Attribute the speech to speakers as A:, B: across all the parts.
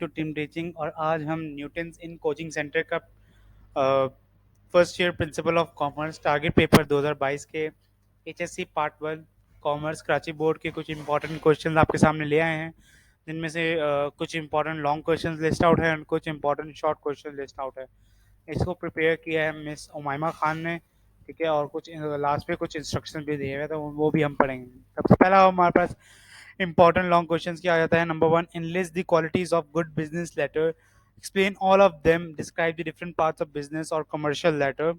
A: To team teaching. और आज हम न्यूटन्स इन कोचिंग सेंटर का first year principle of commerce target paper 2022 के HSC part 1 commerce Karachi board के कुछ इंपॉर्टेंट क्वेश्चंस आपके सामने ले आए हैं, जिनमें से कुछ important long questions list out है और कुछ important short question list out है। इसको प्रिपेयर किया है मिस उमाइमा खान ने, ठीक है। और कुछ लास्ट में कुछ इंस्ट्रक्शन भी दिए हुए, तो वो भी हम पढ़ेंगे। सबसे पहला हमारे पास इंपॉर्टेंट लॉन्ग क्वेश्चंस क्या आ जाता है। Number 1, enlist the qualities of good business letter, explain all of them, describe the different parts of business or commercial letter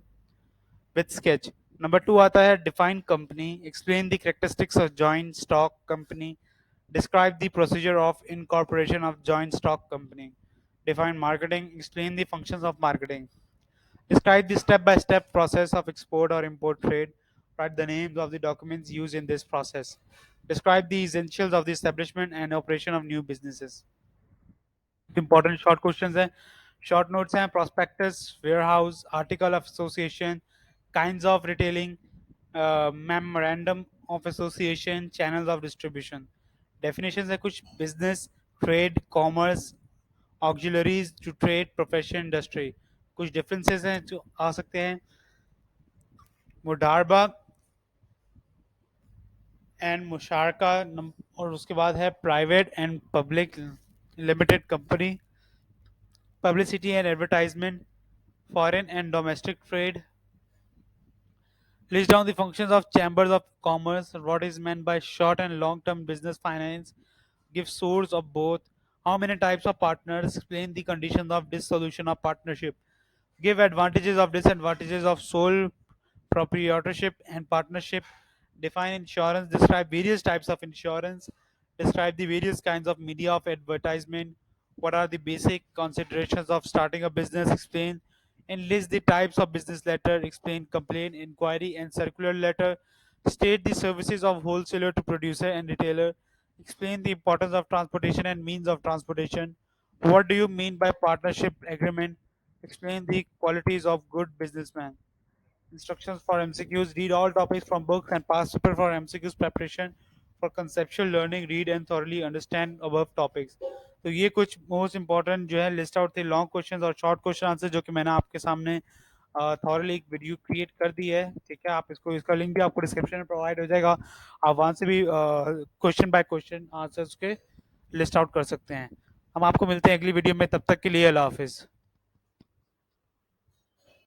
A: with sketch. Number 2 आता है define company, explain the characteristics of joint stock company, describe the procedure of incorporation of joint stock company. Define marketing, explain the functions of marketing. Describe the step-by-step process of export or import trade. Write the names of the documents used in this process. Describe the essentials of the establishment and operation of new businesses. Important short questions हैं, short notes हैं, prospectus, warehouse, article of association, kinds of retailing, memorandum of association, channels of distribution. Definitions है कुछ, business, trade, commerce, auxiliaries to trade, profession, industry. कुछ differences हैं जो आ सकते हैं, मुडारबा and मुशारका, और उसके बाद है private and public limited company, publicity and advertisement, foreign and domestic trade. List down the functions of chambers of commerce, what is meant by short and long term business finance, give source of both, how many types of partners, explain the conditions of dissolution of partnership, give advantages of disadvantages of sole proprietorship and partnership, define insurance, describe various types of insurance, describe the various kinds of media of advertisement, what are the basic considerations of starting a business, explain and list the types of business letter, explain complaint, inquiry and circular letter, state the services of wholesaler to producer and retailer, explain the importance of transportation and means of transportation, what do you mean by partnership agreement, explain the qualities of good businessman. Instructions for MCQs: read all topics from books and past paper for MCQs preparation. For conceptual learning, read and thoroughly understand above topics. तो ये कुछ most important जो है list out थे long questions और short question answer, जो कि मैंने आपके सामने थॉरली एक वीडियो क्रिएट कर दी है, ठीक है। आप इसको, इसका लिंक भी आपको डिस्क्रिप्शन में प्रोवाइड हो जाएगा, आप वहाँ से भी क्वेश्चन बाय क्वेश्चन आंसर्स के लिस्ट आउट कर सकते हैं। हम आपको मिलते हैं अगली वीडियो में, तब तक के लिए अल्लाह हाफिज़।